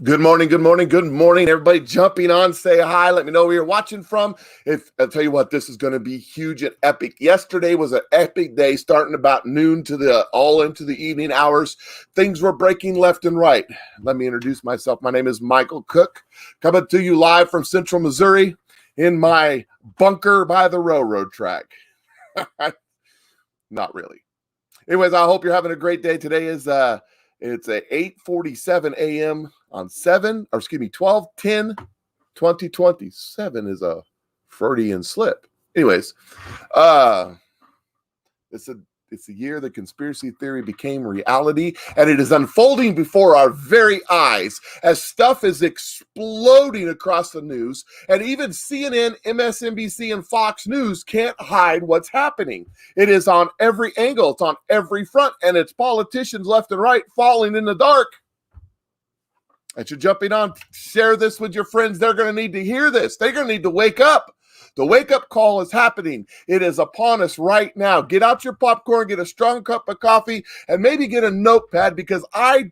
Good morning, good morning, good morning. Everybody jumping on, say hi. Let me know where you're watching from. If I'll tell you what, this is going to be huge and epic. Yesterday was an epic day, starting about noon to all into the evening hours. Things were breaking left and right. Let me introduce myself. My name is Michael Cook, coming to you live from Central Missouri in my bunker by the railroad track. Not really. Anyways, I hope you're having a great day. Today is it's a 8:47 a.m. on 12/10/2020. 7 is a Freudian slip. Anyways, it's a year the conspiracy theory became reality, and it is unfolding before our very eyes as stuff is exploding across the news, and even CNN, MSNBC, and Fox News can't hide what's happening. It is on every angle, it's on every front, and it's politicians left and right falling in the dark. As you're jumping on, share this with your friends. They're going to need to hear this. They're going to need to wake up. The wake-up call is happening. It is upon us right now. Get out your popcorn, get a strong cup of coffee, and maybe get a notepad, because I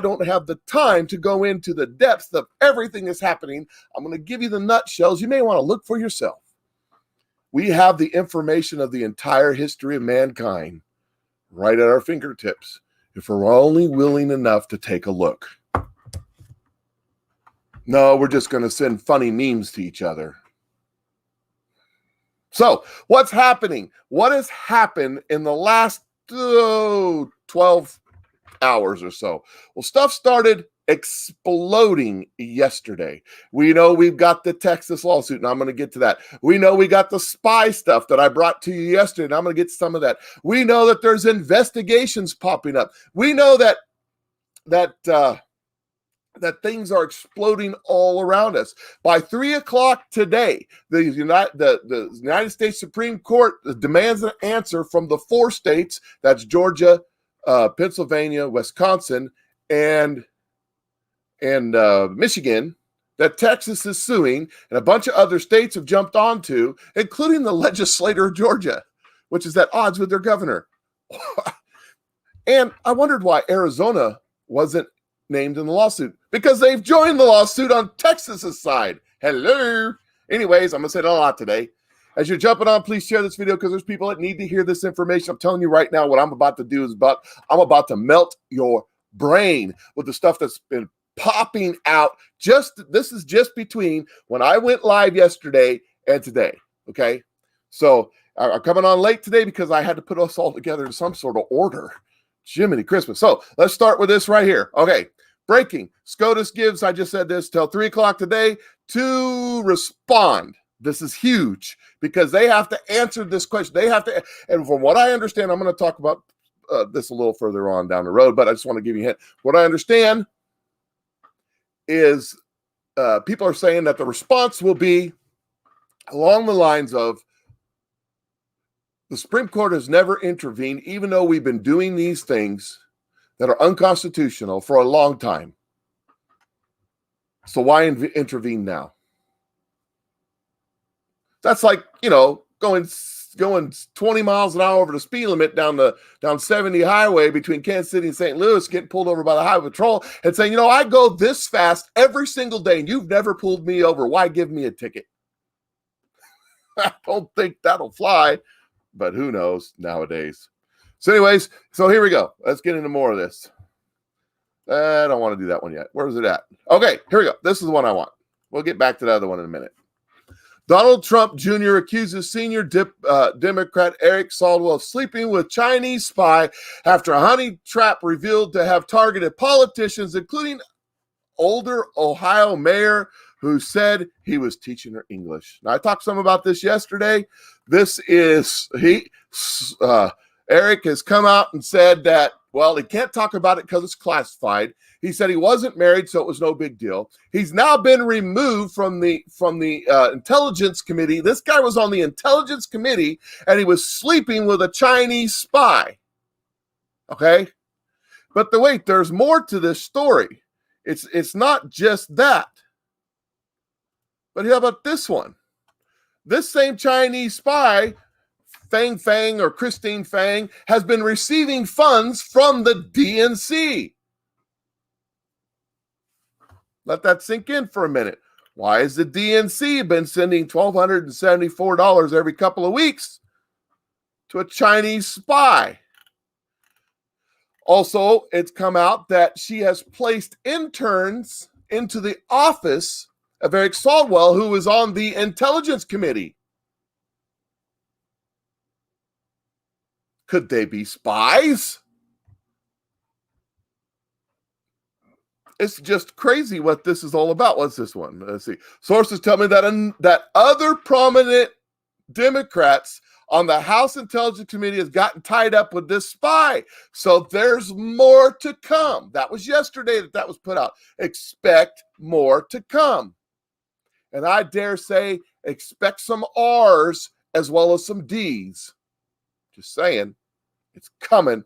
don't have the time to go into the depths of everything that's happening. I'm going to give you the nutshells. You may want to look for yourself. We have the information of the entire history of mankind right at our fingertips, if we're only willing enough to take a look. No, we're just going to send funny memes to each other. So, what's happening? What has happened in the last 12 hours or so? Well, stuff started exploding yesterday. We know we've got the Texas lawsuit, and I'm going to get to that. We know we got the spy stuff that I brought to you yesterday, and I'm going to get to some of that. We know that there's investigations popping up. We know that things are exploding all around us. By 3 o'clock today, the United States Supreme Court demands an answer from the 4 states, that's Georgia, Pennsylvania, Wisconsin, and Michigan, that Texas is suing, and a bunch of other states have jumped onto, including the legislator of Georgia, which is at odds with their governor. And I wondered why Arizona wasn't named in the lawsuit, because they've joined the lawsuit on Texas's side. Hello. Anyways, I'm going to say that a lot today. As you're jumping on, please share this video, because there's people that need to hear this information. I'm telling you right now, what I'm about to do is I'm about to melt your brain with the stuff that's been popping out. This is just between when I went live yesterday and today. Okay. So I'm coming on late today because I had to put us all together in some sort of order. Jiminy Christmas. So let's start with this right here. Okay. Breaking. SCOTUS gives, I just said this, till 3 o'clock today to respond. This is huge because they have to answer this question. They have to, and from what I understand, I'm going to talk about this a little further on down the road, but I just want to give you a hint. What I understand is people are saying that the response will be along the lines of, the Supreme Court has never intervened, even though we've been doing these things that are unconstitutional for a long time. So why intervene now? That's like, going 20 miles an hour over the speed limit down 70 highway between Kansas City and St. Louis, getting pulled over by the highway patrol and saying, I go this fast every single day and you've never pulled me over. Why give me a ticket? I don't think that'll fly, but who knows nowadays. So anyways, so here we go. Let's get into more of this. I don't want to do that one yet. Where is it at? Okay, here we go. This is the one I want. We'll get back to the other one in a minute. Donald Trump Jr. accuses senior Democrat Eric Swalwell of sleeping with Chinese spy after a honey trap revealed to have targeted politicians, including older Ohio mayor who said he was teaching her English. Now, I talked some about this yesterday. Eric has come out and said that, well, he can't talk about it because it's classified. He said he wasn't married, so it was no big deal. He's now been removed from the Intelligence Committee. This guy was on the Intelligence Committee, and he was sleeping with a Chinese spy. Okay? But wait, there's more to this story. It's not just that. But how about this one? This same Chinese spy, Fang or Christine Fang, has been receiving funds from the DNC. Let that sink in for a minute. Why has the DNC been sending $1,274 every couple of weeks to a Chinese spy? Also, it's come out that she has placed interns into the office of Eric Swalwell, who was on the Intelligence Committee. Could they be spies? It's just crazy what this is all about. What's this one? Let's see. Sources tell me that other prominent Democrats on the House Intelligence Committee has gotten tied up with this spy. So there's more to come. That was yesterday that was put out. Expect more to come. And I dare say, expect some R's as well as some D's. Just saying, it's coming.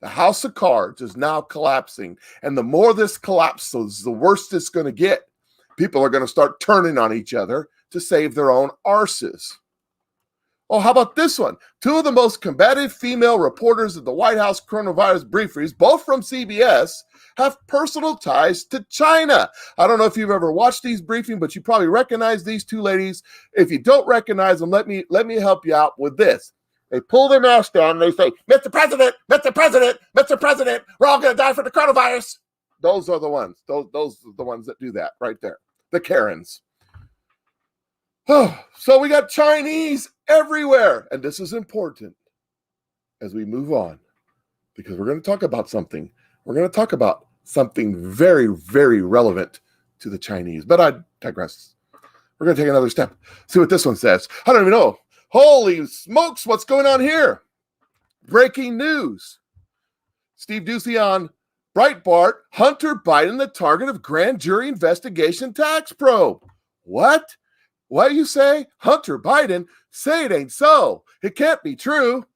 The house of cards is now collapsing. And the more this collapses, the worse it's going to get. People are going to start turning on each other to save their own arses. Oh, how about this one? Two of the most combative female reporters at the White House coronavirus briefings, both from CBS, have personal ties to China. I don't know if you've ever watched these briefings, but you probably recognize these two ladies. If you don't recognize them, let me help you out with this. They pull their mask down and they say, Mr. President, Mr. President, Mr. President, we're all going to die from the coronavirus. Those are the ones. Those are the ones that do that right there. The Karens. Oh, so we got Chinese everywhere. And this is important as we move on, because we're going to talk about something. We're going to talk about something very, very relevant to the Chinese. But I digress. We're going to take another step. See what this one says. I don't even know. Holy smokes, what's going on here? Breaking news. Steve Ducey on Breitbart. Hunter Biden, the target of grand jury investigation tax probe. What? What do you say? Hunter Biden? Say it ain't so. It can't be true.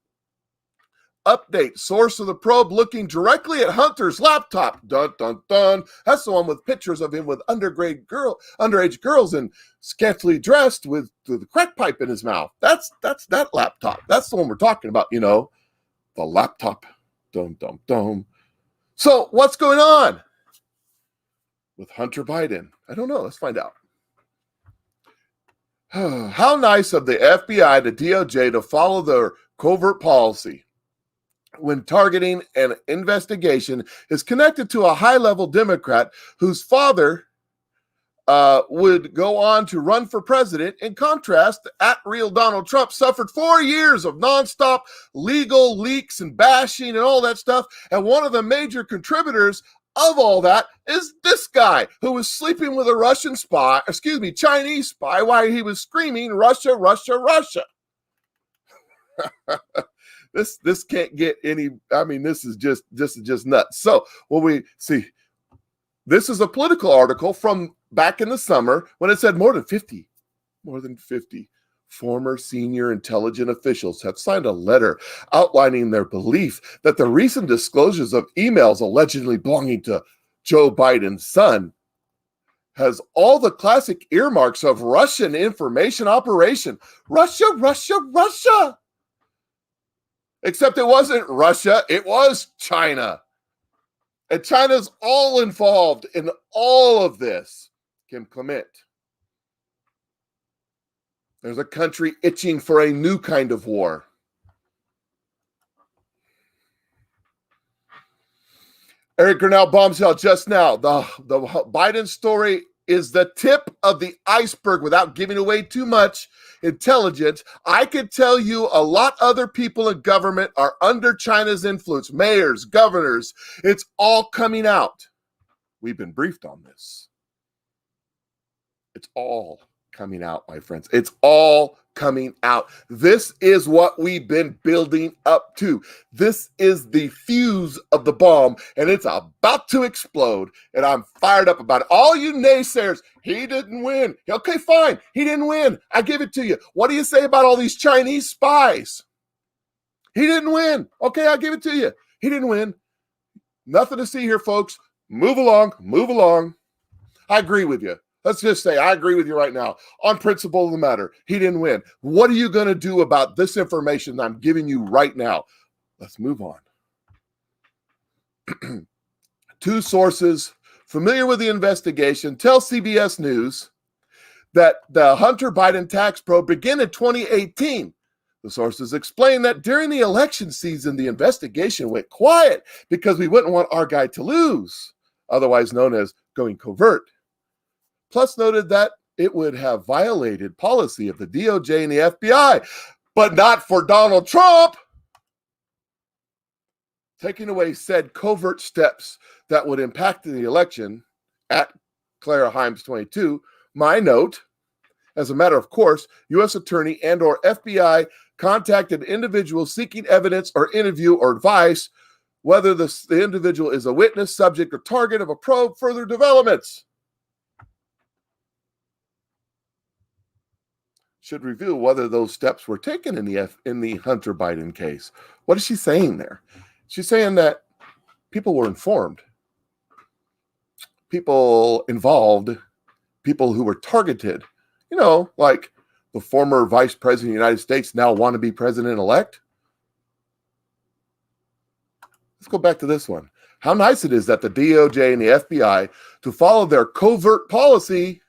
Update. Source of the probe looking directly at Hunter's laptop. Dun, dun, dun. That's the one with pictures of him with underage girls and scantily dressed with the crack pipe in his mouth. That's that laptop. That's the one we're talking about, you know. The laptop. Dum, dum, dum. So what's going on with Hunter Biden? I don't know. Let's find out. How nice of the FBI, the DOJ, to follow their covert policy when targeting an investigation is connected to a high-level Democrat whose father would go on to run for president. In contrast, @real Donald Trump suffered 4 years of nonstop legal leaks and bashing and all that stuff. And one of the major contributors of all that is this guy who was sleeping with a Chinese spy while he was screaming, Russia, Russia, Russia. This can't get any, this is just nuts. So when we see, this is a political article from back in the summer when it said more than 50 former senior intelligence officials have signed a letter outlining their belief that the recent disclosures of emails allegedly belonging to Joe Biden's son has all the classic earmarks of Russian information operation. Russia, Russia, Russia. Except it wasn't Russia, it was China. And China's all involved in all of this. Kim Clement. There's a country itching for a new kind of war. Eric Grinnell, Bombshell, just now. The Biden story is the tip of the iceberg without giving away too much intelligence. I could tell you a lot other people in government are under China's influence. Mayors, governors. It's all coming out. We've been briefed on this. It's all coming out, my friends. It's all coming out. This is what we've been building up to. This is the fuse of the bomb, and it's about to explode, and I'm fired up about it. All you naysayers, he didn't win. Okay, fine. He didn't win. I give it to you. What do you say about all these Chinese spies? He didn't win. Okay, I'll give it to you. He didn't win. Nothing to see here, folks. Move along. Move along. I agree with you. Let's just say I agree with you right now. On principle of the matter, he didn't win. What are you going to do about this information that I'm giving you right now? Let's move on. Two sources familiar with the investigation, tell CBS News that the Hunter Biden tax probe began in 2018. The sources explain that during the election season, the investigation went quiet because we wouldn't want our guy to lose, otherwise known as going covert. Plus noted that it would have violated policy of the DOJ and the FBI, but not for Donald Trump. Taking away said covert steps that would impact the election at Clara Himes 22, my note, as a matter of course, U.S. Attorney and or FBI contacted individuals seeking evidence or interview or advice whether the individual is a witness, subject, or target of a probe, further developments. Should review whether those steps were taken in the Hunter Biden case. What is she saying there? She's saying that people were informed, people involved, people who were targeted, like the former vice president of the United States, now want to be president-elect. Let's go back to this one. How nice it is that the DOJ and the FBI to follow their covert policy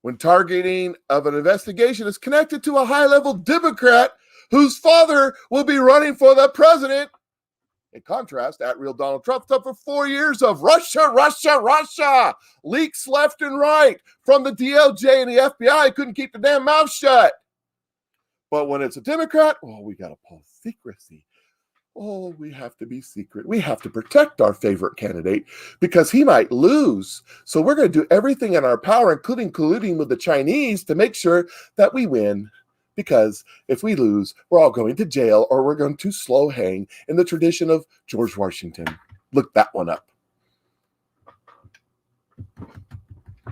when targeting of an investigation is connected to a high-level Democrat whose father will be running for the president. In contrast, at real Donald Trump suffered 4 years of Russia, leaks left and right from the DOJ and the FBI. Couldn't keep the damn mouth shut. But when it's a Democrat, we got to pull secrecy. We have to be secret. We have to protect our favorite candidate because he might lose. So we're going to do everything in our power, including colluding with the Chinese, to make sure that we win. Because if we lose, we're all going to jail or we're going to slow hang in the tradition of George Washington. Look that one up.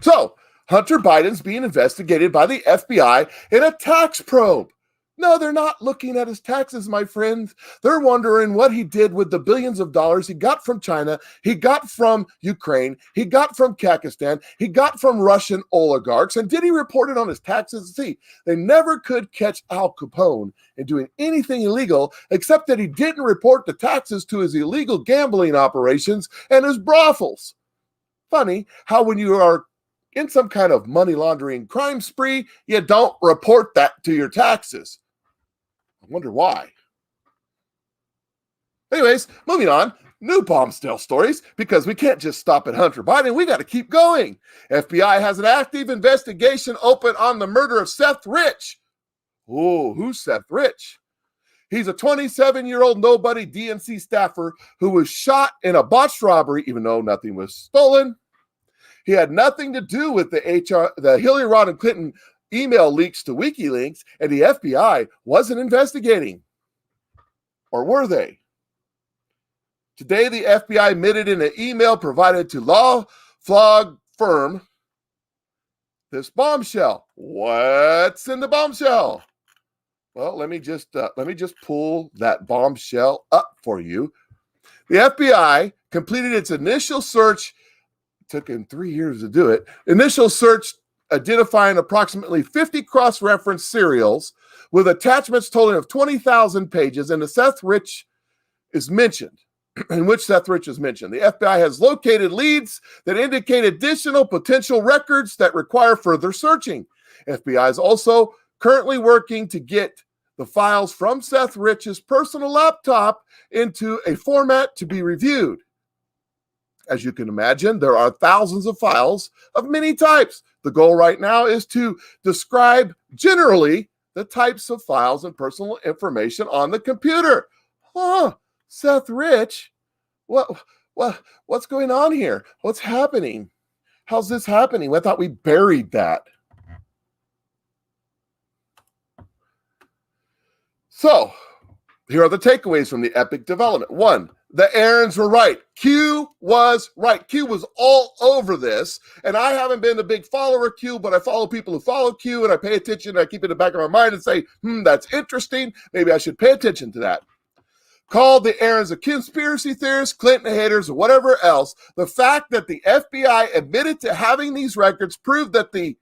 So, Hunter Biden's being investigated by the FBI in a tax probe. No, they're not looking at his taxes, my friends. They're wondering what he did with the billions of dollars he got from China, he got from Ukraine, he got from Kazakhstan, he got from Russian oligarchs, and did he report it on his taxes? See, they never could catch Al Capone in doing anything illegal except that he didn't report the taxes to his illegal gambling operations and his brothels. Funny how when you are in some kind of money laundering crime spree, you don't report that to your taxes. I wonder why. Anyways, moving on. New Bombshell stories, because we can't just stop at Hunter Biden. We got to keep going. FBI has an active investigation open on the murder of Seth Rich. Oh, who's Seth Rich? He's a 27-year-old nobody DNC staffer who was shot in a botched robbery, even though nothing was stolen. He had nothing to do with the Hillary Rodham Clinton email leaks to WikiLeaks, and the FBI wasn't investigating. Or were they? Today, the FBI admitted in an email provided to law firm this bombshell. What's in the bombshell? Well, let me just pull that bombshell up for you. The FBI completed its initial search. Took him 3 years to do it. Initial search identifying approximately 50 cross-reference serials with attachments totaling of 20,000 pages, and the Seth Rich is mentioned, in which Seth Rich is mentioned. The FBI has located leads that indicate additional potential records that require further searching. FBI is also currently working to get the files from Seth Rich's personal laptop into a format to be reviewed. As you can imagine, there are thousands of files of many types. The goal right now is to describe generally the types of files and personal information on the computer. Seth Rich, what's going on here? What's happening? How's this happening? I thought we buried that. So, here are the takeaways from the epic development. 1, the Aarons were right. Q was right. Q was all over this. And I haven't been a big follower of Q, but I follow people who follow Q, and I pay attention, and I keep it in the back of my mind and say, that's interesting. Maybe I should pay attention to that. Called the Aarons a conspiracy theorist, Clinton haters, or whatever else. The fact that the FBI admitted to having these records proved that the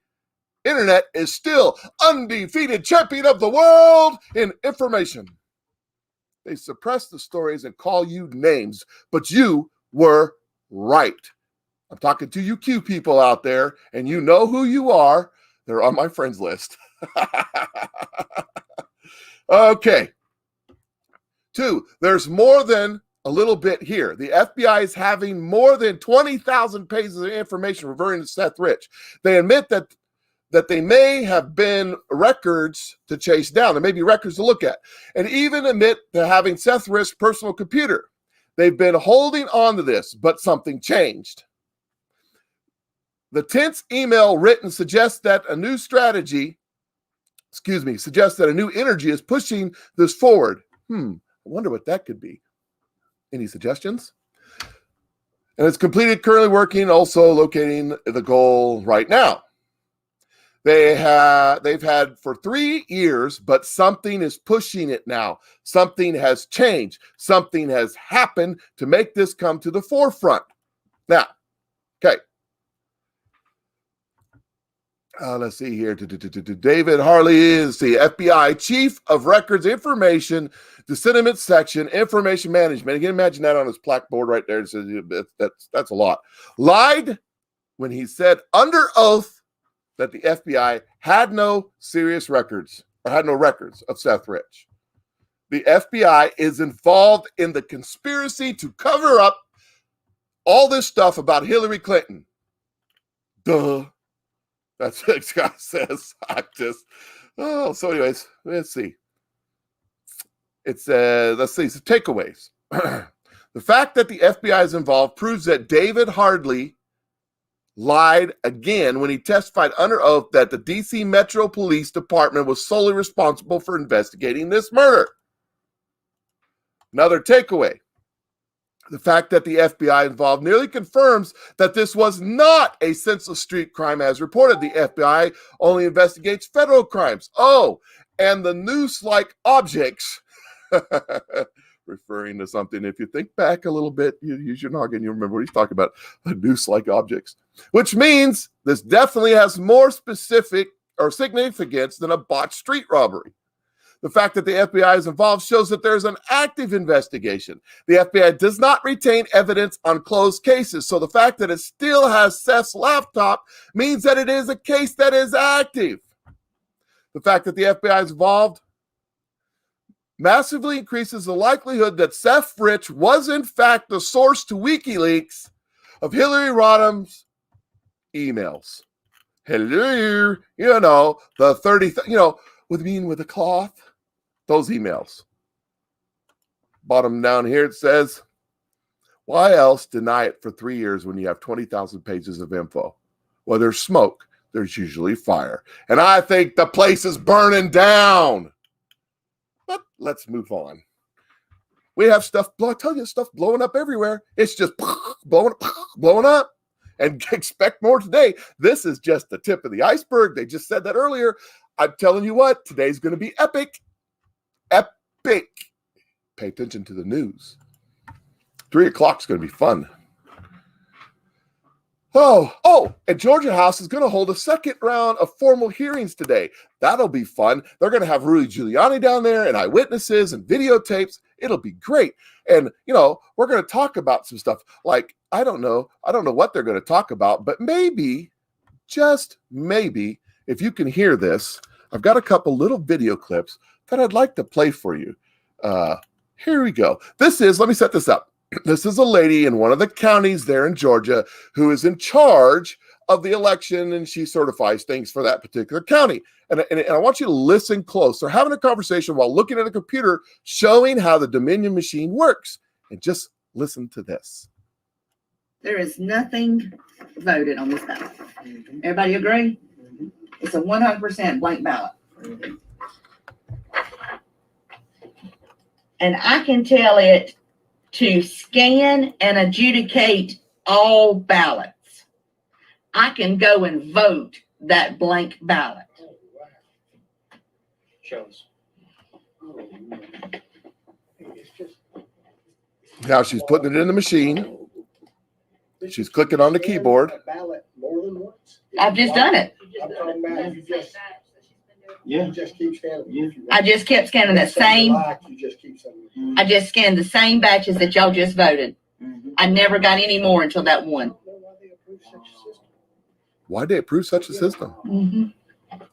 internet is still undefeated champion of the world in information. They suppress the stories and call you names, but you were right. I'm talking to you Q people out there, and you know who you are. They're on my friends list. Okay. 2, there's more than a little bit here. The FBI is having more than 20,000 pages of information referring to Seth Rich. They admit that they may have been records to chase down. There may be records to look at. And even admit to having Seth Rich's personal computer. They've been holding on to this, but something changed. The tense email written suggests that a new energy is pushing this forward. I wonder what that could be. Any suggestions? And it's completed, currently working, also locating the goal right now. They've had for 3 years, but something is pushing it now. Something has changed. Something has happened to make this come to the forefront. Now, okay. Let's see here. David Harley is the FBI Chief of Records Information, Dissemination Section, Information Management. You can imagine that on his blackboard right there. It says that's a lot. Lied when he said under oath that the FBI had no serious records or had no records of Seth Rich. The FBI is involved in the conspiracy to cover up all this stuff about Hillary Clinton. Duh. That's what Scott says. So anyways, let's see. It says, let's see, some takeaways. The fact that the FBI is involved proves that David Harley lied again when he testified under oath that the DC Metro Police Department was solely responsible for investigating this murder. Another takeaway. The fact that the FBI involved nearly confirms that this was not a senseless street crime as reported. The FBI only investigates federal crimes. Oh, and the noose-like objects, referring to something, if you think back a little bit, you use your noggin, you remember what he's talking about, the noose-like objects, which means this definitely has more specific or significance than a botched street robbery. The fact that the FBI is involved shows that there's an active investigation. The FBI does not retain evidence on closed cases, so the fact that it still has Seth's laptop means that it is a case that is active. The fact that the FBI is involved massively increases the likelihood that Seth Rich was in fact the source to WikiLeaks of Hillary Rodham's emails. Hello, the 30, with a cloth. Those emails. Bottom down here it says, why else deny it for 3 years when you have 20,000 pages of info? Well, there's smoke. There's usually fire. And I think the place is burning down. But let's move on. We have stuff, I tell you, stuff blowing up everywhere. It's just blowing up. And expect more today. This is just the tip of the iceberg. They just said that earlier. I'm telling you what, today's going to be epic. Epic. Pay attention to the news. 3 o'clock is going to be fun. And Georgia House is going to hold a second round of formal hearings today. That'll be fun. They're going to have Rudy Giuliani down there and eyewitnesses and videotapes. It'll be great. And, we're going to talk about some stuff like, I don't know what they're going to talk about, but maybe, just maybe, if you can hear this, I've got a couple little video clips that I'd like to play for you. Here we go. Let me set this up. This is a lady in one of the counties there in Georgia who is in charge of the election, and she certifies things for that particular county. And I want you to listen close. They're having a conversation while looking at a computer showing how the Dominion machine works. And just listen to this. There is nothing voted on this ballot. Everybody agree? It's a 100% blank ballot. And I can tell it to scan and adjudicate all ballots. I can go and vote that blank ballot. Show us. Now she's putting it in the machine. She's clicking on the keyboard. I've just done it. Yeah. You just keep scanning. I just kept scanning the same. I just scanned the same batches that y'all just voted. I never got any more until that one. Why did they approve such a system? Mm-hmm.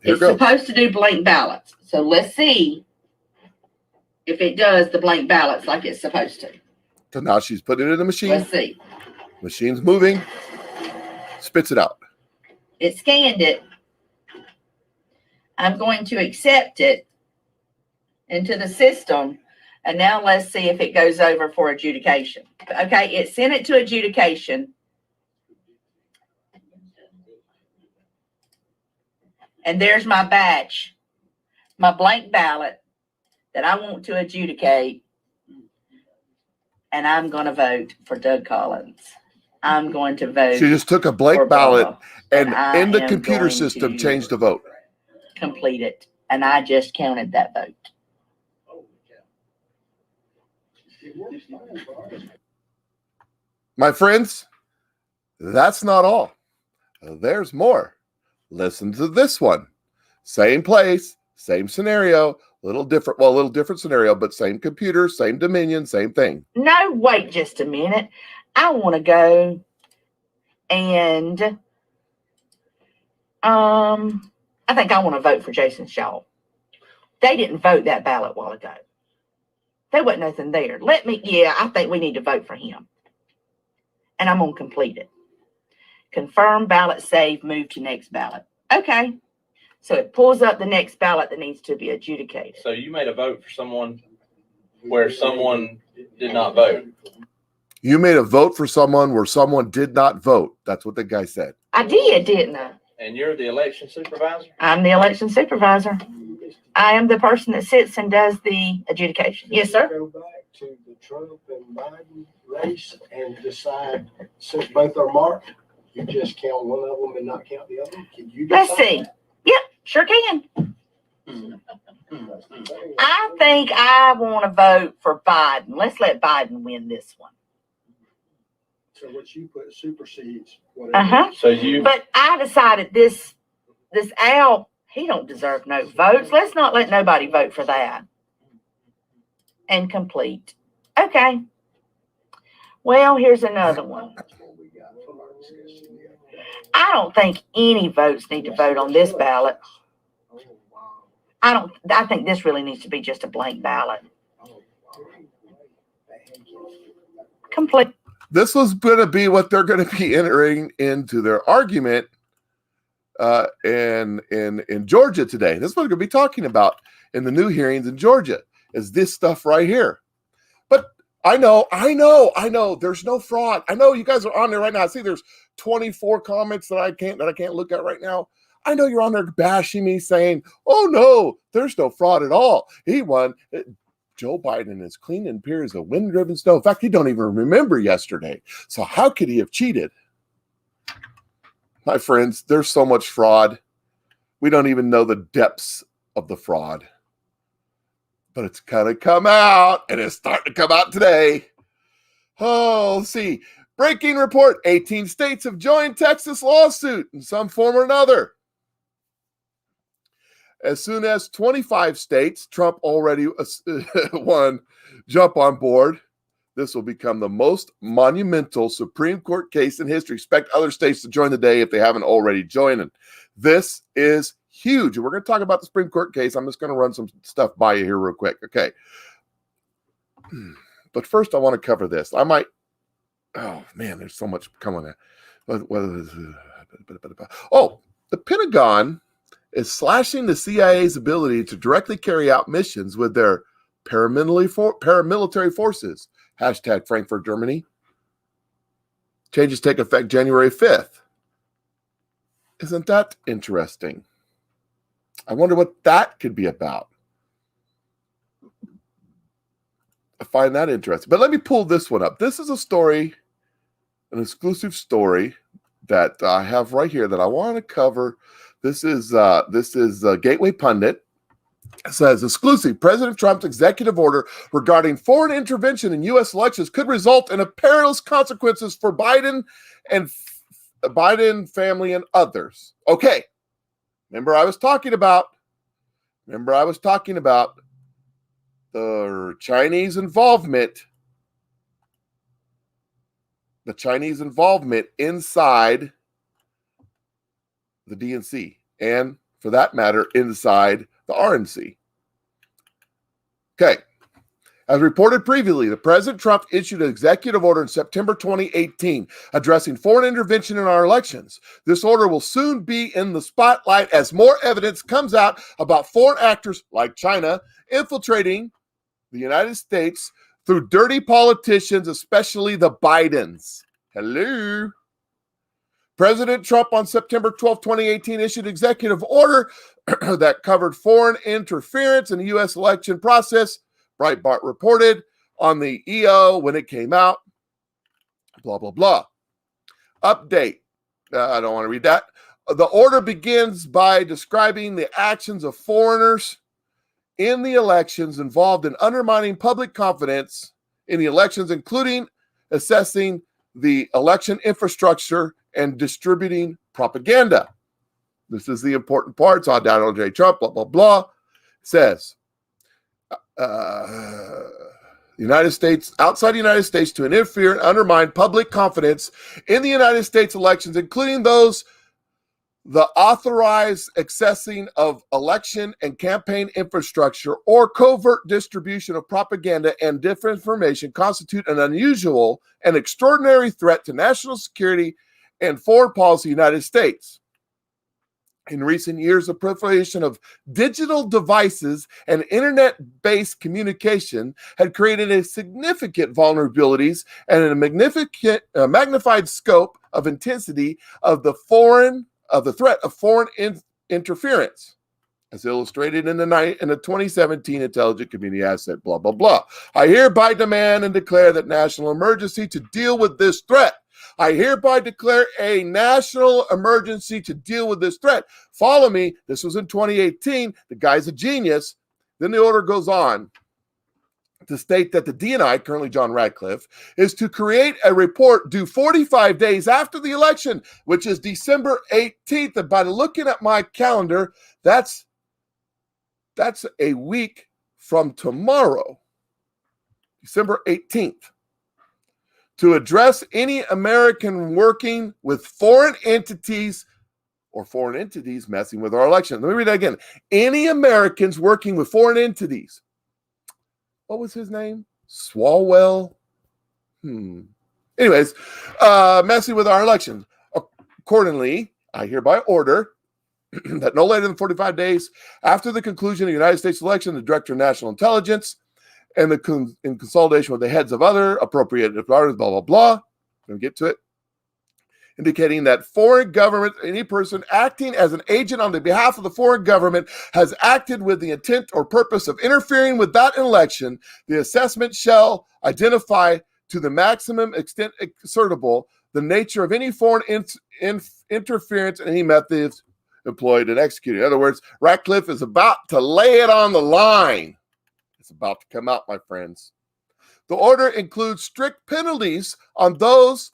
Here It's goes. supposed to do blank ballots. So let's see if it does the blank ballots like it's supposed to. So now she's putting it in the machine. Let's see. Machine's moving. Spits it out. It scanned it. I'm going to accept it into the system. And now let's see if it goes over for adjudication. Okay, it sent it to adjudication. And there's my batch, my blank ballot that I want to adjudicate. And I'm going to vote for Doug Collins. I'm going to vote. She just took a for blank ballot Bubba, and I in the am computer going system to changed the vote. complete it. And I just counted that vote. My friends, that's not all. There's more. Listen to this one. Same place, same scenario, little different scenario, but same computer, same Dominion, same thing. No, wait just a minute. I want to go and I think I want to vote for Jason Shaw. They didn't vote that ballot a while ago. There wasn't nothing there. I think we need to vote for him. And I'm going to complete it. Confirm ballot save, move to next ballot. Okay. So it pulls up the next ballot that needs to be adjudicated. So you made a vote for someone where someone did not vote. You made a vote for someone where someone did not vote. That's what the guy said. I did, didn't I? And you're the election supervisor? I'm the election supervisor. I am the person that sits and does the adjudication. Yes, sir. Go back to the Trump and Biden race and decide, since both are marked, you just count one of them and not count the other? Can you decide? Let's see. Yep, sure can. I think I want to vote for Biden. Let's let Biden win this one. So what you put supersedes whatever. Uh-huh. So you, But I decided this Al, he don't deserve no votes. Let's not let nobody vote for that. And complete. Okay. Well, here's another one. That's what we got from our discussion. I don't think any votes need to vote on this ballot. Oh, wow. I think this really needs to be just a blank ballot. Oh, wow. Complete. This was going to be what they're going to be entering into their argument in Georgia today. This is what we're going to be talking about in the new hearings in Georgia, is this stuff right here. But I know, there's no fraud. I know you guys are on there right now. I see there's 24 comments that I can't look at right now. I know you're on there bashing me, saying, oh no, there's no fraud at all. He won. Joe Biden is clean and pure as a wind-driven snow. In fact, he don't even remember yesterday. So how could he have cheated? My friends, there's so much fraud. We don't even know the depths of the fraud. But it's kind of come out, and it's starting to come out today. Oh, let's see. Breaking report. 18 states have joined Texas lawsuit in some form or another. As soon as 25 states, Trump already won, jump on board. This will become the most monumental Supreme Court case in history. Expect other states to join the day if they haven't already joined. And this is huge. And we're going to talk about the Supreme Court case. I'm just going to run some stuff by you here real quick. Okay. But first, I want to cover this. Oh, man, there's so much coming. Oh, the Pentagon is slashing the CIA's ability to directly carry out missions with their paramilitary forces. Hashtag Frankfurt, Germany. Changes take effect January 5th. Isn't that interesting? I wonder what that could be about. I find that interesting. But let me pull this one up. This is a story, an exclusive story that I have right here that I want to cover. This is Gateway Pundit. It says, exclusive, President Trump's executive order regarding foreign intervention in U.S. elections could result in perilous consequences for Biden and Biden family and others. Okay. Remember I was talking about the Chinese involvement inside the DNC, and for that matter, inside the RNC. Okay. As reported previously, the President Trump issued an executive order in September 2018 addressing foreign intervention in our elections. This order will soon be in the spotlight as more evidence comes out about foreign actors like China infiltrating the United States through dirty politicians, especially the Bidens. Hello. President Trump on September 12, 2018 issued an executive order that covered foreign interference in the U.S. election process. Breitbart reported on the EO when it came out. Blah, blah, blah. Update. I don't want to read that. The order begins by describing the actions of foreigners in the elections involved in undermining public confidence in the elections, including assessing the election infrastructure and distributing propaganda. This is the important part. It's on Donald J. Trump, blah, blah, blah. It says, the United States, outside the United States, to interfere and undermine public confidence in the United States elections, including those the authorized accessing of election and campaign infrastructure or covert distribution of propaganda and disinformation, constitute an unusual and extraordinary threat to national security and foreign policy of the United States. In recent years, the proliferation of digital devices and internet-based communication had created a significant vulnerabilities and a magnified scope of intensity of the threat of foreign interference, as illustrated in the 2017 Intelligence Community Asset, blah, blah, blah. I hereby demand and declare that national emergency to deal with this threat. I hereby declare a national emergency to deal with this threat. Follow me. This was in 2018. The guy's a genius. Then the order goes on to state that the DNI, currently John Radcliffe, is to create a report due 45 days after the election, which is December 18th. And by looking at my calendar, that's a week from tomorrow, December 18th. To address any American working with foreign entities or foreign entities messing with our election. Let me read that again. Any Americans working with foreign entities. What was his name? Swalwell? Anyways, messing with our election. Accordingly, I hereby order that no later than 45 days after the conclusion of the United States election, the Director of National Intelligence and in consolidation with the heads of other appropriate departments, blah, blah, blah. I'm going to get to it. Indicating that foreign government, any person acting as an agent on the behalf of the foreign government has acted with the intent or purpose of interfering with that election, the assessment shall identify to the maximum extent ascertainable the nature of any foreign interference and any methods employed and executed. In other words, Ratcliffe is about to lay it on the line. It's about to come out, my friends. The order includes strict penalties on those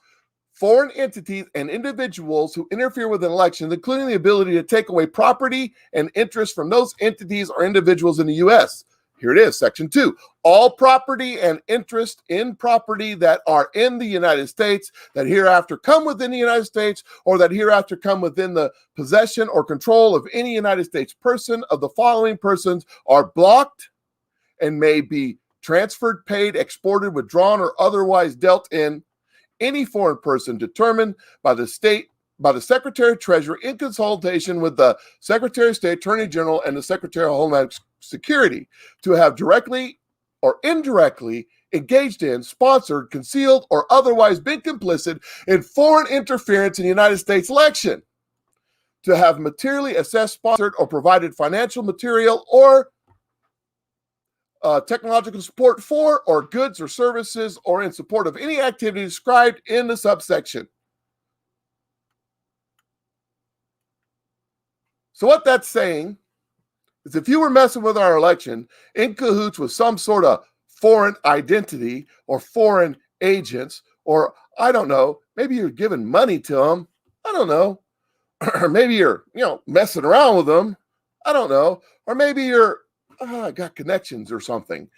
foreign entities and individuals who interfere with an election, including the ability to take away property and interest from those entities or individuals in the U.S. Here it is, Section 2. All property and interest in property that are in the United States that hereafter come within the United States or that hereafter come within the possession or control of any United States person of the following persons are blocked and may be transferred, paid, exported, withdrawn, or otherwise dealt in any foreign person determined by the Secretary of Treasury in consultation with the Secretary of State, Attorney General, and the Secretary of Homeland Security to have directly or indirectly engaged in, sponsored, concealed, or otherwise been complicit in foreign interference in the United States election, to have materially assessed, sponsored, or provided financial material or technological support for, or goods or services, or in support of any activity described in the subsection. So what that's saying is if you were messing with our election in cahoots with some sort of foreign identity or foreign agents, or I don't know, maybe you're giving money to them, I don't know, or maybe you're, messing around with them, I don't know, or maybe you're got connections or something,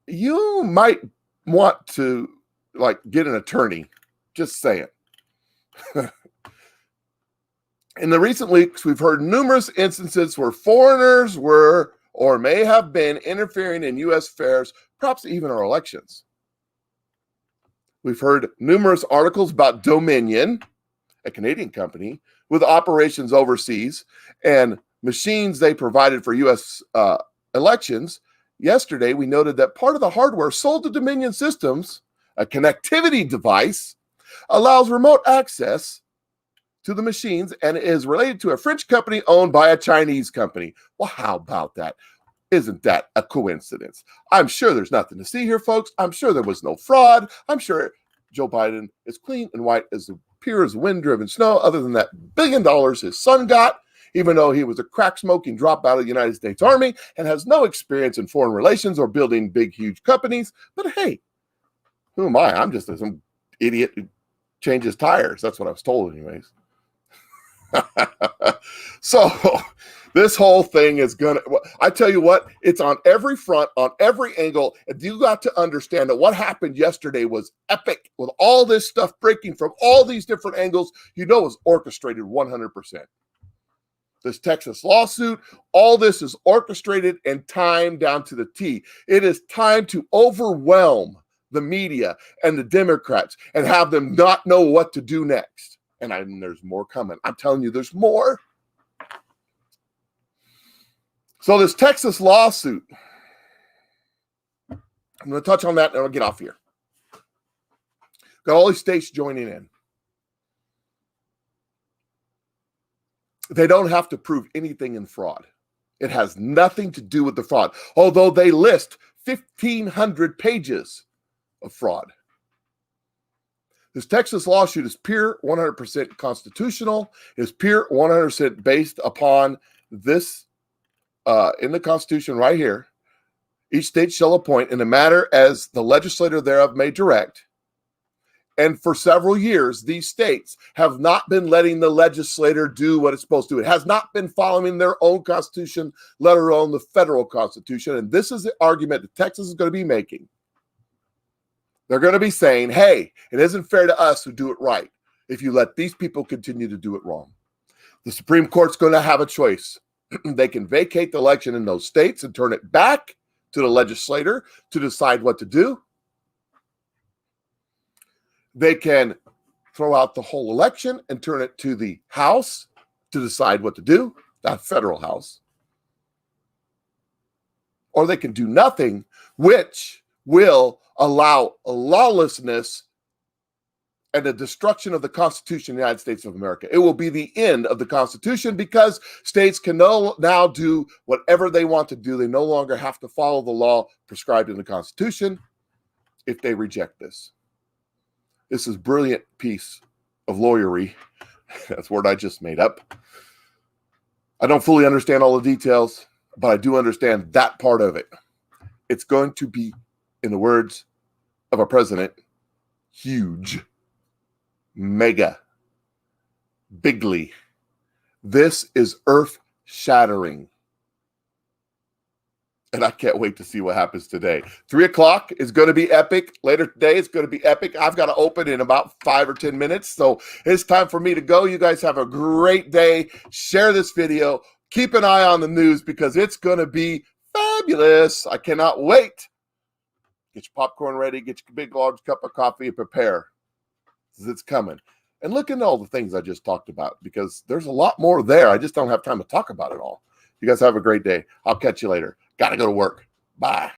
you might want to get an attorney. Just saying. In the recent weeks, we've heard numerous instances where foreigners were or may have been interfering in U.S. affairs, perhaps even our elections. We've heard numerous articles about Dominion, a Canadian company, with operations overseas and machines they provided for U.S. Elections. Yesterday, we noted that part of the hardware sold to Dominion Systems, a connectivity device, allows remote access to the machines and is related to a French company owned by a Chinese company. Well, how about that? Isn't that a coincidence? I'm sure there's nothing to see here, folks. I'm sure there was no fraud. I'm sure Joe Biden is clean and white as pure as wind-driven snow, other than that $1 billion his son got, even though he was a crack-smoking dropout of the United States Army and has no experience in foreign relations or building big, huge companies. But hey, who am I? I'm just some idiot who changes tires. That's what I was told anyways. So this whole thing is gonna, I tell you what, it's on every front, on every angle. And you got to understand that what happened yesterday was epic, with all this stuff breaking from all these different angles. You know, it was orchestrated 100%. This Texas lawsuit, all this is orchestrated and timed down to the T. It is time to overwhelm the media and the Democrats and have them not know what to do next. And there's more coming. I'm telling you, there's more. So this Texas lawsuit, I'm going to touch on that and I'll get off here. Got all these states joining in. They don't have to prove anything in fraud. It has nothing to do with the fraud, although they list 1,500 pages of fraud. This Texas lawsuit is pure 100% constitutional. It is pure 100% based upon this in the Constitution right here. Each state shall appoint in a matter as the legislator thereof may direct. And for several years, these states have not been letting the legislator do what it's supposed to do. It has not been following their own Constitution, let alone the federal Constitution. And this is the argument that Texas is going to be making. They're going to be saying, hey, it isn't fair to us who do it right if you let these people continue to do it wrong. The Supreme Court's going to have a choice. They can vacate the election in those states and turn it back to the legislator to decide what to do. They can throw out the whole election and turn it to the House to decide what to do, that federal House. Or they can do nothing, which will allow lawlessness and the destruction of the Constitution of the United States of America. It will be the end of the Constitution because states can now do whatever they want to do. They no longer have to follow the law prescribed in the Constitution if they reject this. This is a brilliant piece of lawyery. That's a word I just made up. I don't fully understand all the details, but I do understand that part of it. It's going to be, in the words of our president, huge, mega, bigly. This is earth-shattering. And I can't wait to see what happens today. 3 o'clock is going to be epic. Later today, it's going to be epic. I've got to open in about 5 or 10 minutes. So it's time for me to go. You guys have a great day. Share this video. Keep an eye on the news because it's going to be fabulous. I cannot wait. Get your popcorn ready. Get your big, large cup of coffee and prepare. It's coming. And look at all the things I just talked about because there's a lot more there. I just don't have time to talk about it all. You guys have a great day. I'll catch you later. Got to go to work. Bye.